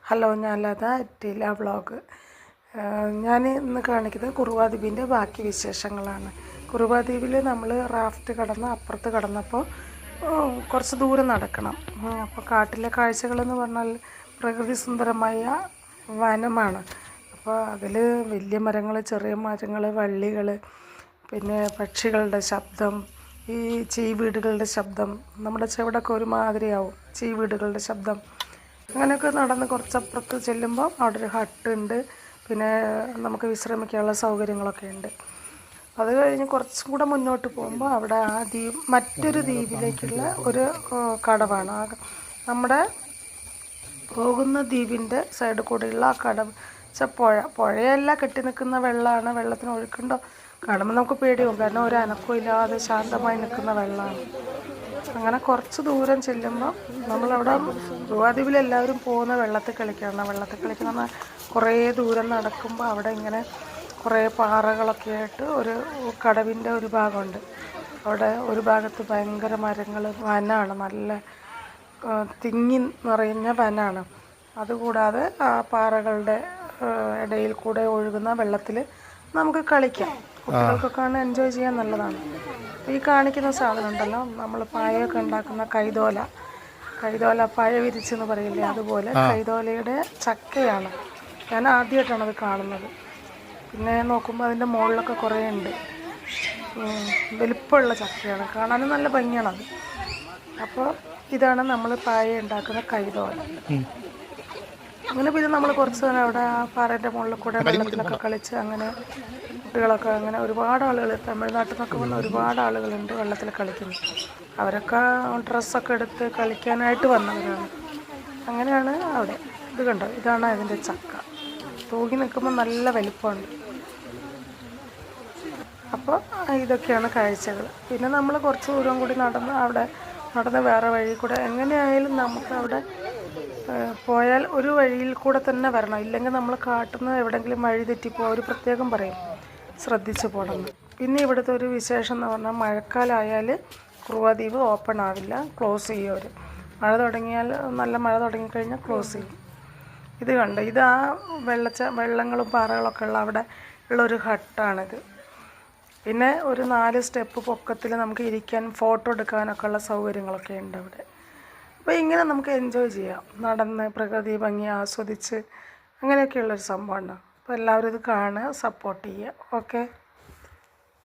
Hello, ഞാൻ Latha ടില vlog. ഞാൻ ഇന്ന് കാണിക്കുന്നത് കുറുവ ദ്വീപിൻ്റെ ബാക്കി വിശേഷങ്ങളാണ്. കുറുവ ദ്വീപിൽ നമ്മൾ റാഫ്റ്റ് കടന്ന് അപ്പുറത്ത് കടന്നപ്പോൾ കുറച്ച് ദൂരം നടക്കണം. അപ്പോൾ കാട്ടിലെ കാഴ്ചകളെന്ന് പറഞ്ഞാൽ പ്രകൃതി സുന്ദരമായ വനമാണ്. അപ്പോൾ അതിൽ വലിയ മരങ്ങൾ, ചെറിയ മരങ്ങൾ, വള്ളികൾ, പിന്നെ പക്ഷികളുടെ ശബ്ദം, ഈ ചീവീടുകളുടെ ശബ്ദം, നമ്മുടെ ചെവിടൊക്കെ ഒരുമാതിരിയാവും ചീവീടുകളുടെ ശബ്ദം. അങ്ങനെയൊക്കെ നടന്ന് കുറച്ചപ്പുറത്ത് ചെല്ലുമ്പോൾ അവിടെ ഒരു ഹട്ടുണ്ട്. പിന്നെ നമുക്ക് വിശ്രമിക്കാനുള്ള സൗകര്യങ്ങളൊക്കെ ഉണ്ട്. അത് കഴിഞ്ഞ് കുറച്ചും കൂടെ മുന്നോട്ട് പോകുമ്പോൾ അവിടെ ആ ദ്വീപ് മറ്റൊരു ദ്വീപിലേക്കുള്ള ഒരു കടവാണ്. നമ്മുടെ പോകുന്ന ദ്വീപിൻ്റെ സൈഡിൽ കൂടെയുള്ള ആ കടവ് പുഴയല്ല, കെട്ടി നിൽക്കുന്ന വെള്ളമാണ്. വെള്ളത്തിന് ഒഴുക്കുണ്ടോ കാണുമ്പോൾ നമുക്ക് പേടിയാവും, കാരണം ഒരു അനക്കവും ഇല്ലാതെ ശാന്തമായി നിൽക്കുന്ന വെള്ളമാണ്. അങ്ങനെ കുറച്ച് ദൂരം ചെല്ലുമ്പോൾ നമ്മളവിടെ കുറുവ ദ്വീപിൽ എല്ലാവരും പോകുന്ന വെള്ളത്തിൽ കളിക്കണം. വെള്ളത്തിൽ കളിക്കുന്ന കുറേ ദൂരം നടക്കുമ്പോൾ അവിടെ ഇങ്ങനെ കുറേ പാറകളൊക്കെ ആയിട്ട് ഒരു കടവിൻ്റെ ഒരു ഭാഗമുണ്ട്. അവിടെ ഒരു ഭാഗത്ത് ഭയങ്കര മരങ്ങൾ, വനമാണ്, നല്ല തിങ്ങി നിറഞ്ഞ വനമാണ്. അതുകൂടാതെ ആ പാറകളുടെ ഇടയിൽ കൂടെ ഒഴുകുന്ന വെള്ളത്തിൽ നമുക്ക് കളിക്കാം. കുട്ടികൾക്കൊക്കെ ആണ് എൻജോയ് ചെയ്യാൻ നല്ലതാണ്. ഈ കാണിക്കുന്ന സാധനം ഉണ്ടല്ലോ, നമ്മൾ പായൊക്കെ ഉണ്ടാക്കുന്ന കൈതോല പായ വിരിച്ചെന്ന് പറയില്ലേ, അതുപോലെ കൈതോലയുടെ ചക്കയാണ്. ഞാൻ ആദ്യമായിട്ടാണ് അത് കാണുന്നത്. പിന്നെ നോക്കുമ്പോൾ അതിൻ്റെ മുകളിലൊക്കെ കുറേ ഉണ്ട്. വലിപ്പമുള്ള ചക്കയാണ്, കാണാനും നല്ല ഭംഗിയാണത്. അപ്പോൾ ഇതാണ് നമ്മൾ പായ ഉണ്ടാക്കുന്ന കൈതോല. അങ്ങനെ പിന്നെ നമ്മൾ കുറച്ച് നേരം അവിടെ ആ പാറേൻ്റെ മുകളിൽ കൂടെ വെള്ളത്തിലൊക്കെ കളിച്ച് അങ്ങനെ കുട്ടികളൊക്കെ, അങ്ങനെ ഒരുപാട് ആളുകൾ തമിഴ്നാട്ടിൽ നിന്നൊക്കെ വന്ന ഒരുപാട് ആളുകളുണ്ട് വെള്ളത്തിൽ കളിക്കുന്നത്. അവരൊക്കെ ഡ്രസ്സൊക്കെ എടുത്ത് കളിക്കാനായിട്ട് വന്നവരാണ്. അങ്ങനെയാണ് അവിടെ. ഇത് കണ്ടോ, ഇതാണ് അതിൻ്റെ ചക്ക. തൂങ്ങി നിൽക്കുമ്പോൾ നല്ല വലിപ്പമുണ്ട്. അപ്പോൾ ഇതൊക്കെയാണ് കാഴ്ചകൾ. പിന്നെ നമ്മൾ കുറച്ച് ദൂരം കൂടി നടന്ന് വേറെ വഴി കൂടെ, എങ്ങനെയായാലും നമുക്ക് അവിടെ പോയാൽ ഒരു വഴിയിൽ കൂടെ തന്നെ വരണം. ഇല്ലെങ്കിൽ നമ്മൾ കാട്ടിൽ നിന്ന് എവിടെയെങ്കിലും വഴി തെറ്റിപ്പോൾ അവർ പ്രത്യേകം പറയും ശ്രദ്ധിച്ച് പോകണം. പിന്നെ ഇവിടുത്തെ ഒരു വിശേഷം എന്ന് പറഞ്ഞാൽ മഴക്കാലമായാൽ കുറുവ ദ്വീപ് ഓപ്പൺ ആവില്ല, ക്ലോസ് ചെയ്യും അവർ. മഴ തുടങ്ങിയാൽ, നല്ല മഴ തുടങ്ങിക്കഴിഞ്ഞാൽ ക്ലോസ് ചെയ്യും. ഇത് കണ്ട്, ഇത് ആ വെള്ളങ്ങളും പാറകളൊക്കെ ഉള്ള അവിടെ ഉള്ളൊരു ഹട്ടാണിത്. പിന്നെ ഒരു 4 സ്റ്റെപ്പ് പൊക്കത്തിൽ നമുക്ക് ഇരിക്കാൻ, ഫോട്ടോ എടുക്കാനൊക്കെ ഉള്ള സൗകര്യങ്ങളൊക്കെ ഉണ്ട് അവിടെ. അപ്പോൾ ഇങ്ങനെ നമുക്ക് എൻജോയ് ചെയ്യാം, നടന്ന് പ്രകൃതി ഭംഗി ആസ്വദിച്ച്. അങ്ങനെയൊക്കെയുള്ളൊരു സംഭവമാണ്. അപ്പോൾ എല്ലാവരും ഇത് കാണുക, സപ്പോർട്ട് ചെയ്യുക. ഓക്കെ.